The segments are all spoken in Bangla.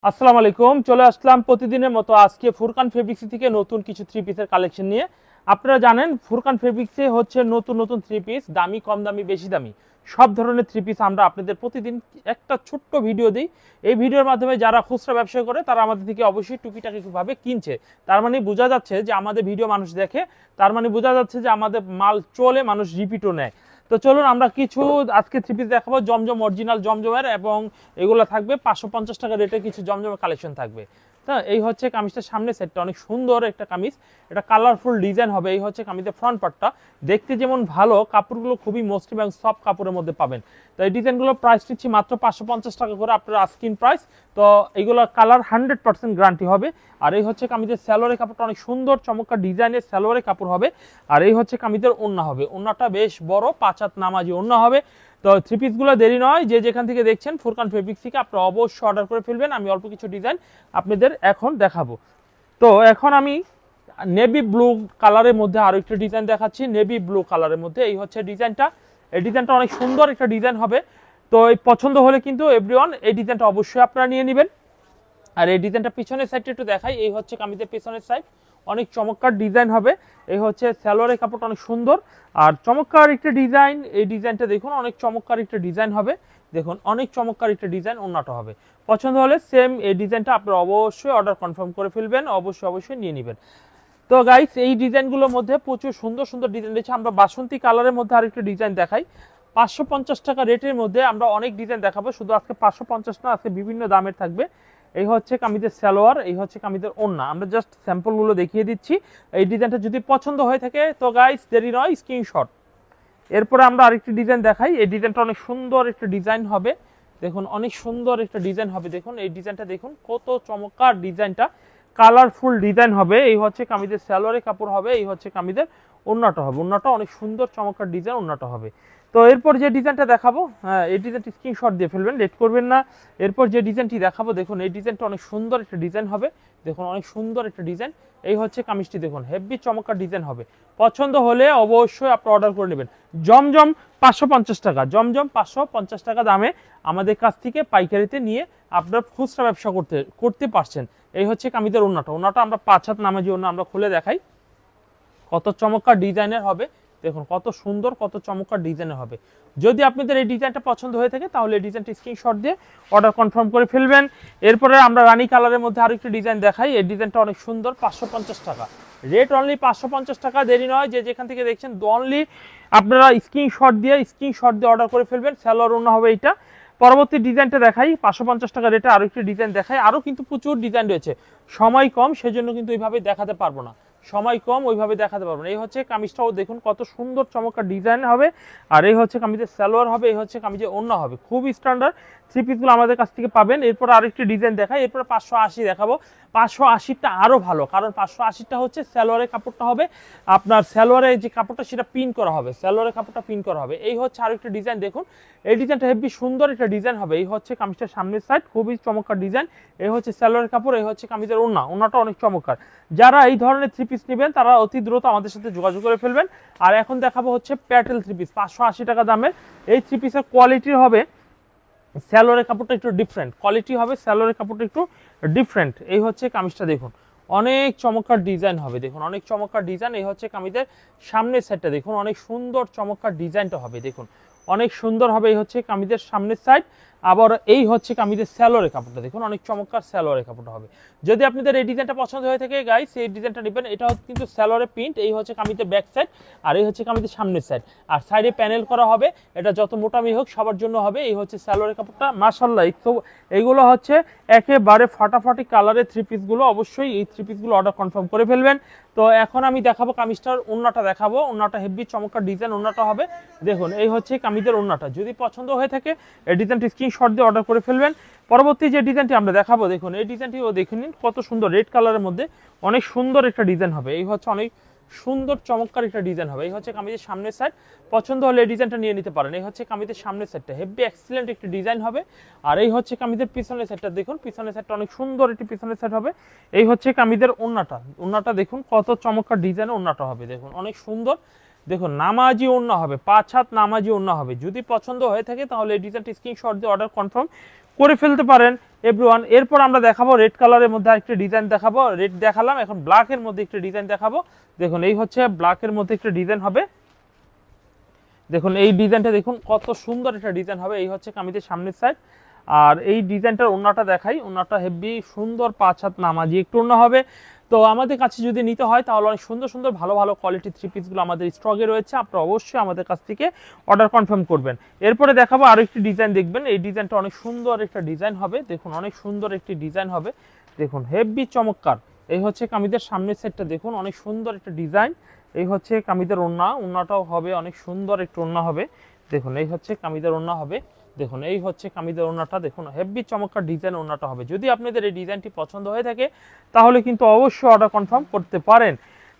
আসসালামু আলাইকুম, চলে আসলাম প্রতিদিনের মতো আজকে ফুরকান ফেব্রিক্স থেকে নতুন কিছু থ্রি পিসের কালেকশন নিয়ে। আপনারা জানেন ফুরকান ফেব্রিক্সে হচ্ছে নতুন নতুন থ্রি পিস, দামি কম দামি বেশি দামি সব ধরনের থ্রি পিস আমরা আপনাদের প্রতিদিন একটা ছোট্ট ভিডিও দিই। এই ভিডিওর মাধ্যমে যারা খুচরা ব্যবসা করে তারা আমাদের থেকে অবশ্যই টুকিটাকিভাবে কিনছে। তার মানে বোঝা যাচ্ছে যে আমাদের ভিডিও মানুষ দেখে, তার মানে বোঝা যাচ্ছে যে আমাদের মাল চলে, মানুষ রিপিটও নেয়। তো চলুন আমরা কিছু আজকে থ্রি পিস দেখাবো জমজম অরিজিনাল জমজমের, এবং এগুলো থাকবে 550 টাকা রেটে কিছু জমজমের কালেকশন থাকবে। তো এই হচ্ছে কামিজটার সামনে সেটটা, অনেক সুন্দর একটা কামিজ, এটা কালারফুল ডিজাইন হবে। এই হচ্ছে কামিজের ফ্রন্ট পার্টটা, দেখতে যেমন ভালো, কাপড়গুলো খুবই মসৃণ এবং সফট কাপড়ের মধ্যে পাবেন। তো এই ডিজাইনগুলো প্রাইস নিচ্ছি মাত্র 550 টাকা করে, আপনার আস্কিন প্রাইস। তো এইগুলো কালার 100% গ্যারান্টি হবে। আর এই হচ্ছে কামিজের সালোয়ারের কাপড়টা, অনেক সুন্দর চমৎকার ডিজাইনের সালোয়ারের কাপড় হবে। আর এই হচ্ছে কামিজের ওড়না হবে, ওড়নাটা বেশ বড়, 5 হাত নামাজি ওড়না হবে। তো থ্রি পিসগুলো দেরি নয়, যে যেখান থেকে দেখছেন ফুরকান ফেব্রিক্স থেকে আপনারা অবশ্যই অর্ডার করে ফেলবেন। আমি অল্প কিছু ডিজাইন আপনাদের এখন দেখাবো। তো এখন আমি নেভি ব্লু কালারের মধ্যে আরো একটা ডিজাইন দেখাচ্ছি, নেভি ব্লু কালারের মধ্যে। এই হচ্ছে ডিজাইনটা, এই ডিজাইনটা অনেক সুন্দর একটা ডিজাইন হবে। তো এই পছন্দ হলে কিন্তু এভরিওয়ান এই ডিজাইনটা অবশ্যই আপনারা নিয়ে নেবেন। আর এই ডিজাইনটা পিছনের সাইডটা একটু দেখাই, এই হচ্ছে কামিজের পিছনের সাইড, অনেক চমৎকার ডিজাইন হবে। এই হচ্ছে সালোয়ারের কাপড়টা অনেক সুন্দর আর চমৎকার একটা ডিজাইন। এই ডিজাইনটা দেখুন, অনেক চমৎকার একটা ডিজাইন হবে, দেখুন অনেক চমৎকার একটা ডিজাইন, ওন্নাটা হবে। পছন্দ হলে সেম এই ডিজাইনটা আপনারা অবশ্যই অর্ডার কনফার্ম করে ফেলবেন, অবশ্যই নিয়ে নেবেন। তো গাইস, এই ডিজাইনগুলোর মধ্যে প্রচুর সুন্দর সুন্দর ডিজাইন রয়েছে। আমরা বাসন্তী কালারের মধ্যে আরেকটা ডিজাইন দেখাই, 550 টাকা রেটের মধ্যে আমরা অনেক ডিজাইন দেখাবো। শুধু আজকে 550 না, আজকে বিভিন্ন দামের থাকবে। এই হচ্ছে কামিজের সালোয়ার, এই হচ্ছে কামিজের ওড়না, আমরা জাস্ট স্যাম্পলগুলো দেখিয়ে দিচ্ছি। এই ডিজাইনটা যদি পছন্দ হয়ে থাকে তো গাইস দেরি নয়, স্ক্রিনশট। এরপরে আমরা আরেকটি ডিজাইন দেখাই, এই ডিজাইনটা অনেক সুন্দর একটা ডিজাইন হবে, দেখুন অনেক সুন্দর একটা ডিজাইন হবে। দেখুন এই ডিজাইনটা দেখুন কত চমৎকার ডিজাইনটা, কালারফুল ডিজাইন হবে। এই হচ্ছে কামিজের সালোয়ারের কাপড় হবে, এই হচ্ছে কামিজের ওড়নাটা হবে, ওড়নাটা অনেক সুন্দর চমৎকার ডিজাইন, ওড়নাটা হবে। তো এরপর যে ডিজাইনটা দেখাবো, হ্যাঁ এই ডিজাইনটি স্ক্রিনশট দিয়ে ফেলবেন, লেট করবেন না। এরপর যে ডিজাইনটি দেখাবো, দেখুন এই ডিজাইনটা অনেক সুন্দর একটা ডিজাইন হবে, দেখুন অনেক সুন্দর একটা ডিজাইন। এই হচ্ছে কামিজটি, দেখুন হেভি চমৎকার ডিজাইন হবে। পছন্দ হলে অবশ্যই আপনি অর্ডার করে নেবেন। জমজম 550 টাকা, জমজম 550 টাকা দামে আমাদের কাছ থেকে পাইকারিতে নিয়ে আপনার খুচরা ব্যবসা করতে পারছেন। এই হচ্ছে কামিজের ওড়নাটা, ওড়নাটা আমরা 5 হাত নামাজি ওড়না আমরা খুলে দেখাই, কত চমৎকার ডিজাইনের হবে, দেখুন কত সুন্দর কত চমৎকার ডিজাইনের হবে। যদি আপনাদের এই ডিজাইনটা পছন্দ হয়ে থাকে তাহলে এই ডিজাইনটা স্ক্রিনশট দিয়ে অর্ডার কনফার্ম করে ফেলবেন। এরপরে আমরা রানী কালারের মধ্যে আরেকটি ডিজাইন দেখাই, এই ডিজাইনটা অনেক সুন্দর, 550 টাকা রেট, অনলি 550 টাকা। দেরি নয়, যে যেখান থেকে দেখছেন অনলি আপনারা স্ক্রিনশট দিয়ে অর্ডার করে ফেলবেন। সালোয়ার ওড়না হবে এইটা। পরবর্তী ডিজাইনটা দেখাই, 550 টাকা রেটে আরো একটি ডিজাইন দেখাই। আরো কিন্তু প্রচুর ডিজাইন রয়েছে, সময় কম সেজন্য কিন্তু এইভাবে দেখাতে পারবো না, সময় কম ওইভাবে দেখাতে পারবো না। এই হচ্ছে কামিজটাও দেখুন কত সুন্দর চমৎকার ডিজাইন হবে। আর এই হচ্ছে কামিজের সালোয়ার হবে, এই হচ্ছে কামিজের ওড়না হবে। খুবই স্ট্যান্ডার্ড থ্রি পিসগুলো আমাদের কাছ থেকে পাবেন। এরপর আরেকটি ডিজাইন দেখাই, এরপর 580 দেখাবো। 580টা আরো ভালো, কারণ 580টা হচ্ছে সালোয়ারের কাপড়টা হবে, আপনার সালোয়ারের যে কাপড়টা সেটা পিন করা হবে, সালোয়ারের কাপড়টা পিন করা হবে। এই হচ্ছে আরেকটি ডিজাইন, দেখুন এই ডিজাইনটা হেভি সুন্দর একটা ডিজাইন হবে। এই হচ্ছে কামিজটার সামনের সাইড, খুবই চমৎকার ডিজাইন। এই হচ্ছে সালোয়ারের কাপড়, এই হচ্ছে কামিজের ওড়না, ওড়নাটা অনেক চমৎকার। যারা এই ধরনের থ্রি পিস নেবেন তারা অতি দ্রুত আমাদের সাথে যোগাযোগ করে ফেলবেন। আর এখন দেখাবো হচ্ছে প্যাটেল থ্রি পিস, 580 টাকা দামের। এই থ্রি পিসের কোয়ালিটির হবে, সালোয়ারের কাপড়টা একটু ডিফারেন্ট কোয়ালিটি হবে, সালোয়ারের কাপড়টা একটু ডিফারেন্ট। এই হচ্ছে কামিজটা, দেখুন অনেক চমৎকার ডিজাইন হবে, দেখুন অনেক চমৎকার ডিজাইন। এই হচ্ছে কামিজের সামনের সাইডটা, দেখুন অনেক সুন্দর চমৎকার ডিজাইনটা হবে, দেখুন অনেক সুন্দর হবে। এই হচ্ছে কামিজের সামনের সাইড। আবার এই হচ্ছে কামিজের সালোয়ারের কাপড়টা, দেখুন অনেক চমৎকার সালোয়ারের কাপড়টা হবে। যদি আপনাদের এই ডিজাইনটা পছন্দ হয়ে থাকে গাইস, এই ডিজাইনটা নেবেন। এটা হচ্ছে কিন্তু সালোয়ারের প্রিন্ট, এই হচ্ছে কামিজের ব্যাক সাইড, আর এই হচ্ছে কামিজের সামনের সাইড, আর সাইডে প্যানেল করা হবে। এটা যত মোটামি হোক সবার জন্য হবে। এই হচ্ছে সালোয়ারের কাপড়টা, মাশাআল্লাহ। তো এইগুলো হচ্ছে একেবারে ফাটাফাটি কালারের থ্রি পিসগুলো, অবশ্যই এই থ্রি পিসগুলো অর্ডার কনফার্ম করে ফেলবেন। তো এখন আমি দেখাবো কামিজটার ওড়নাটা দেখাবো, ওড়নাটা হেভি চমৎকার ডিজাইন ওড়নাটা হবে। দেখুন এই হচ্ছে কামিজের ওড়নাটা, যদি পছন্দ হয়ে থাকে এই ডিজাইনটি স্ক্রিনশট দিয়ে অর্ডার করে ফেলবেন। পরবর্তী যে ডিজাইনটি আমরা দেখাবো, দেখুন এই ডিজাইনটিও দেখে নিন, কত সুন্দর রেড কালারের মধ্যে অনেক সুন্দর একটা ডিজাইন হবে। এই হচ্ছে অনেক সুন্দর চমৎকার একটা ডিজাইন হবে। এই হচ্ছে কামিজের সামনের সাইড, পছন্দ হলে এই ডিজাইনটা নিয়ে নিতে পারেন। এই হচ্ছে কামিজের সামনের সাইডটা, হেভি এক্সিলেন্ট একটা ডিজাইন হবে। আর এই হচ্ছে কামিজের পিছনের সাইডটা, দেখুন পিছনের সাইডটা অনেক সুন্দর একটি পিছনের সাইড হবে। এই হচ্ছে কামিজের ওড়নাটা, ওড়নাটা দেখুন কত চমৎকার ডিজাইন ওড়নাটা হবে, দেখুন অনেক সুন্দর। দেখুন নামাজি ওড়না হবে, 5 হাত নামাজি ওড়না হবে। যদি পছন্দ হয়ে থাকে তাহলে এই ডিজাইনটি স্ক্রিনশট দিয়ে অর্ডার কনফার্ম করে ফেলতে পারেন। এভরিওয়ান, এরপর আমরা দেখাবো রেড কালারের মধ্যে আরেকটা ডিজাইন দেখাবো। রেড দেখালাম, এখন ব্ল্যাকের মধ্যে একটা ডিজাইন দেখাবো। দেখুন এই হচ্ছে ব্ল্যাকের মধ্যে একটা ডিজাইন হবে। দেখুন এই ডিজাইনটা দেখুন কত সুন্দর একটা ডিজাইন হবে। এই হচ্ছে কামিজের সামনের সাইড। আর এই ডিজাইনটার ওন্নাটা দেখাই, ওন্নাটা হেভি সুন্দর 5 হাত নামাজি একটু ওন্না হবে। তো আমাদের কাছে যদি নিতে হয় তাহলে অনেক সুন্দর সুন্দর ভালো ভালো কোয়ালিটির থ্রি পিসগুলো আমাদের স্টকে রয়েছে, আপনারা অবশ্যই আমাদের কাছ থেকে অর্ডার কনফার্ম করবেন। এরপরে দেখাবো আরো একটি ডিজাইন, দেখবেন এই ডিজাইনটা অনেক সুন্দর একটা ডিজাইন হবে। দেখুন অনেক সুন্দর একটি ডিজাইন হবে, দেখুন হেভি চমৎকার। এই হচ্ছে কামিজের সামনের সাইডটা, দেখুন অনেক সুন্দর একটা ডিজাইন। এই হচ্ছে কামিজের ওন্না, ওন্নাটাও হবে অনেক সুন্দর একটু ওন্না হবে। দেখুন এই হচ্ছে কামিজের ওন্না হবে। দেখুন এই হচ্ছে কামিজের ওন্নাটা, দেখুন হেভি চমৎকার ডিজাইন ওন্নাটা হবে। যদি আপনাদের এই ডিজাইনটি পছন্দ হয়ে থাকে তাহলে কিন্তু অবশ্যই অর্ডার কনফার্ম করতে পারেন।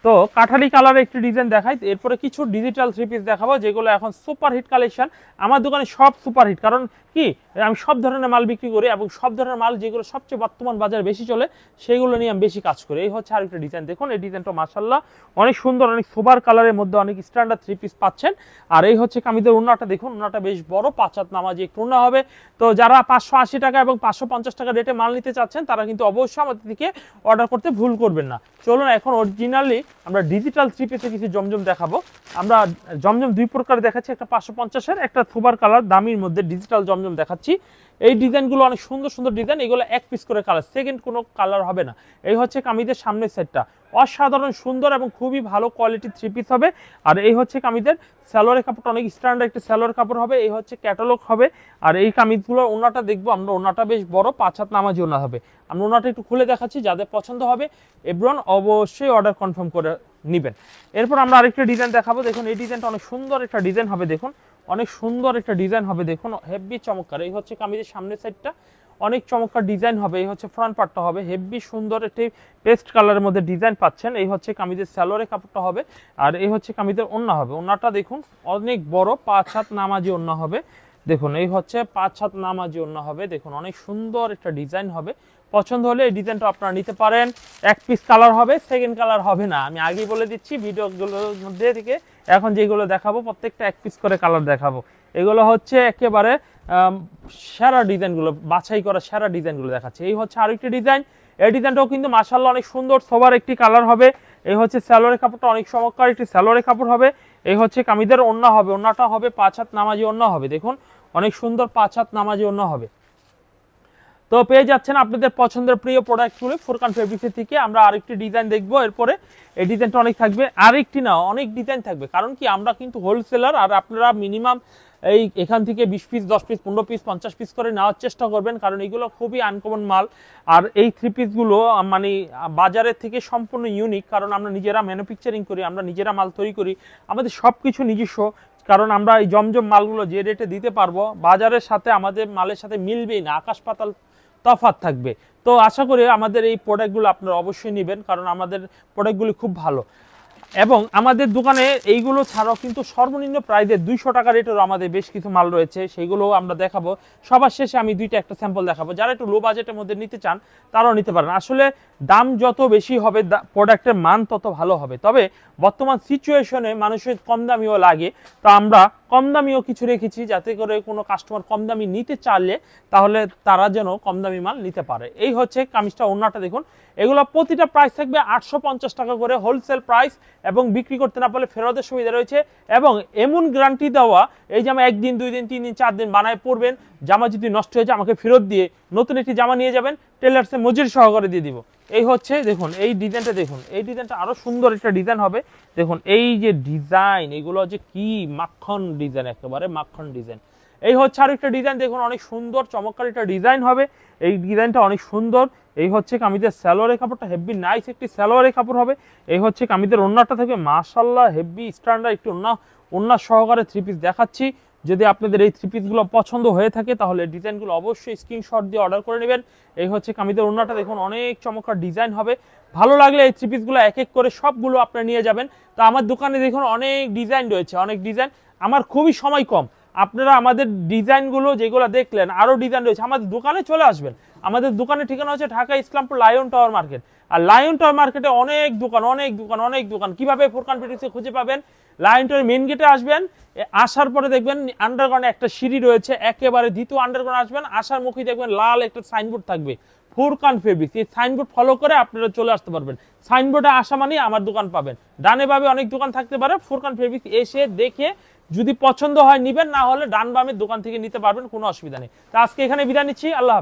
তো কাঠালি কালারের একটি ডিজাইন দেখাই, এরপরে কিছু ডিজিটাল থ্রি পিস দেখাবো যেগুলো এখন সুপার হিট কালেকশন। আমার দোকানে সব সুপার হিট, কারণ কি আমি সব ধরনের মাল বিক্রি করি এবং সব ধরনের মাল যেগুলো সবচেয়ে বর্তমান বাজার বেশি চলে সেগুলো নিয়ে আমি বেশি কাজ করি। এই হচ্ছে আরেকটা ডিজাইন, দেখুন এই ডিজাইনটা মাশাআল্লাহ অনেক সুন্দর, অনেক সোবার কালারের মধ্যে অনেক স্ট্যান্ডার্ড থ্রি পিস পাচ্ছেন। আর এই হচ্ছে কামিজের ওন্নাটা, দেখুন ওন্নাটা বেশ বড় 5 হাত নামাজি একটু ওন্না হবে। তো যারা 580 টাকা এবং 550 টাকা রেটে মাল নিতে চাচ্ছেন তারা কিন্তু অবশ্যই আমাদের থেকে অর্ডার করতে ভুল করবেন না। চলুন এখন অরিজিনালি আমরা ডিজিটাল থ্রি পিসে কিছু জমজম দেখাবো। আমরা জমজম দুই প্রকার দেখাচ্ছি, একটা 550-এর, একটা সোবার কালার দামির মধ্যে ডিজিটাল জমজম দেখাচ্ছি। এই ডিজাইনগুলো অনেক সুন্দর সুন্দর ডিজাইন, এগুলো এক পিস করে কালার, সেকেন্ড কোনো কালার হবে না। এই হচ্ছে কামিজের সামনের সেটটা, অসাধারণ সুন্দর এবং খুবই ভালো কোয়ালিটির থ্রি পিস হবে। আর এই হচ্ছে কামিজের সালোয়ারের কাপড়টা অনেক স্ট্যান্ডার্ড একটা সালোয়ার কাপড় হবে। এই হচ্ছে ক্যাটালগ হবে। আর এই কামিজগুলোর ওন্নাটা দেখবো আমরা, ওন্নাটা বেশ বড় 5 হাত নামাজি ওন্না হবে। আমরা ওন্নাটা একটু খুলে দেখাচ্ছি, যাদের পছন্দ হবে এভরিওয়ান অবশ্যই অর্ডার কনফার্ম করে নেবেন। এরপর আমরা আরেকটা ডিজাইন দেখাবো। দেখুন এই ডিজাইনটা অনেক সুন্দর একটা ডিজাইন হবে, দেখুন অনেক সুন্দর একটা ডিজাইন হবে, দেখুন হেভি চমৎকার। এই হচ্ছে কামিজের সামনের সাইডটা, অনেক চমৎকার ডিজাইন হবে। এই হচ্ছে ফ্রন্ট পার্টটা হবে হেভি সুন্দর একটি পেস্ট কালারের মধ্যে ডিজাইন পাচ্ছেন। এই হচ্ছে কামিজের সালোয়ারের কাপড়টা হবে। আর এই হচ্ছে কামিজের ওন্না হবে, ওন্নাটা দেখুন অনেক বড় 5 হাত নামাজি ওন্না হবে। দেখুন এই হচ্ছে 5 হাত নামাজি ওন্না হবে, দেখুন অনেক সুন্দর একটা ডিজাইন হবে। পছন্দ হলে এই ডিজাইনটা আপনারা নিতে পারেন। এক পিস কালার হবে, সেকেন্ড কালার হবে না, আমি আগেই বলে দিচ্ছি ভিডিওগুলোর মধ্যে থেকে। এখন যেগুলো দেখাবো প্রত্যেকটা এক পিস করে কালার দেখাবো। এগুলো হচ্ছে একেবারে সেরা ডিজাইনগুলো, বাছাই করা সেরা ডিজাইনগুলো দেখাচ্ছে। এই হচ্ছে আরেকটি ডিজাইন, এই ডিজাইনটাও কিন্তু মাশাআল্লাহ অনেক সুন্দর সোবার একটি কালার হবে। এই হচ্ছে সালোয়ারের কাপড়টা অনেক চমৎকার একটি সালোয়ারের কাপড় হবে। এই হচ্ছে কামিজের ওন্না হবে, ওন্নাটা হবে 5 হাত নামাজি ওন্না হবে, দেখুন অনেক সুন্দর 5 হাত নামাজি ওন্না হবে। তো পেয়ে যাচ্ছেন আপনাদের পছন্দের প্রিয় প্রোডাক্টগুলো ফুরকান ফেব্রিক্স থেকে। আমরা আরেকটি ডিজাইন দেখবো এরপরে। এই ডিজাইনটা অনেক থাকবে, আরেকটি না অনেক ডিজাইন থাকবে, কারণ কি আমরা কিন্তু হোলসেলার। আর আপনারা মিনিমাম এখান থেকে 20 পিস 10 পিস 15 পিস 50 পিস করে নেওয়ার চেষ্টা করবেন, কারণ এগুলো খুবই আনকমন মাল। আর এই থ্রি পিসগুলো মানে বাজারের থেকে সম্পূর্ণ ইউনিক, কারণ আমরা নিজেরা ম্যানুফ্যাকচারিং করি, আমরা নিজেরা মাল তৈরি করি, আমাদের সব কিছু নিজস্ব। কারণ আমরা এই জমজম মালগুলো যে রেটে দিতে পারবো বাজারের সাথে আমাদের মালের সাথে মিলবেই না, আকাশ পাতাল তফাৎ থাকবে। তো আশা করি আমাদের এই প্রোডাক্টগুলো আপনারা অবশ্যই নেবেন, কারণ আমাদের প্রোডাক্টগুলি খুব ভালো। এবং আমাদের দোকানে এইগুলো ছাড়াও কিন্তু সর্বনিম্ন প্রাইসে 200 টাকা রেটেরও আমাদের বেশ কিছু মাল রয়েছে, সেগুলো আমরা দেখাবো। সবার শেষে আমি দুইটা একটা স্যাম্পল দেখাবো, যারা একটু লো বাজেটের মধ্যে নিতে চান তারাও নিতে পারেন। আসলে দাম যত বেশি হবে প্রোডাক্টের মান তত ভালো হবে। তবে বর্তমান সিচুয়েশনে মানুষের কম দামিও লাগে, তো আমরা কম দামিও কিছু রেখেছি, যাতে করে কোনো কাস্টমার কম দামি নিতে চাইলে তাহলে তারা যেন কম দামি মাল নিতে পারে। এই হচ্ছে কামিজটা, ওন্নাটা দেখুন। এগুলো প্রতিটা প্রাইস থাকবে 850 টাকা করে হোলসেল প্রাইস, এবং বিক্রি করতে না পারলে ফেরতের সুবিধা রয়েছে। এবং এমন গ্যারান্টি দেওয়া, এই জামা 1 দিন 2 দিন 3 দিন 4 দিন বানায় পরবেন, জামা যদি নষ্ট হয়ে যায় আমাকে ফেরত দিয়ে নতুন একটি জামা নিয়ে যাবেন, টেলার্সে মজুরি সহকারে দিয়ে দিব। এই হচ্ছে দেখুন এই ডিজাইনটা, দেখুন এই ডিজাইনটা আরো সুন্দর একটা ডিজাইন হবে। দেখুন এই যে ডিজাইন, এগুলো যে কি মাখন ডিজাইন, একেবারে মাখন ডিজাইন। এই হচ্ছে আর একটা ডিজাইন, দেখুন অনেক সুন্দর চমৎকার একটা ডিজাইন হবে। এই ডিজাইনটা অনেক সুন্দর। এই হচ্ছে কামিজের সালোয়ারের কাপড়টা হেভি নাইস একটি সালোয়ারের কাপড় হবে। এই হচ্ছে কামিজের ওন্নাটা থেকে মাশাআল্লাহ হেভি স্ট্যান্ডার্ড একটি ওন্না সহকারে থ্রি পিস দেখাচ্ছি। যদি আপনাদের এই থ্রি পিসগুলো পছন্দ হয়ে থাকে তাহলে ডিজাইনগুলো অবশ্যই স্ক্রিনশট দিয়ে অর্ডার করে নেবেন। এই হচ্ছে কামিজের ওন্নাটা, দেখুন অনেক চমৎকার ডিজাইন হবে। ভালো লাগলে এই থ্রি পিসগুলো এক এক করে সবগুলো আপনারা নিয়ে যাবেন। তো আমার দোকানে দেখুন অনেক ডিজাইন রয়েছে, অনেক ডিজাইন, আমার খুবই সময় কম। আপনারা আমাদের ডিজাইনগুলো যেগুলো দেখলেন আরও ডিজাইন রয়েছে, আমাদের দোকানে চলে আসবেন, আমাদের দোকানের ঠিকানা হচ্ছে Dhaka Islampur Lion Tower market. আর লায়ন টাওয়ার মার্কেটে অনেক দোকান। কিভাবে ফুরকান ফেব্রিক্স খুঁজে পাবেন? লায়ন টাওয়ার মেন গেটে আসবেন, আসার পরে দেখবেন আন্ডারগ্রাউন্ডে একটা সিঁড়ি রয়েছে, একেবারে দ্বিতীয় আন্ডারগ্রাউন্ড আসবেন, আসার মুখে দেখবেন লাল একটা সাইনবোর্ড থাকবে ফুরকান ফেব্রিক্স। এই সাইনবোর্ড ফলো করে আপনারা চলে আসতে পারবেন। সাইনবোর্ডে আসা মানে আমার দোকান পাবেন। ডানে বামে অনেক দোকান থাকতে পারে, ফুরকান ফেব্রিক্স এসে দেখে যদি পছন্দ হয় নিবেন, না হলে ডান বামের দোকান থেকে নিতে পারবেন, কোনো অসুবিধা নেই। তো আজকে এখানে বিদায় নিচ্ছি, আল্লাহ হাফেজ।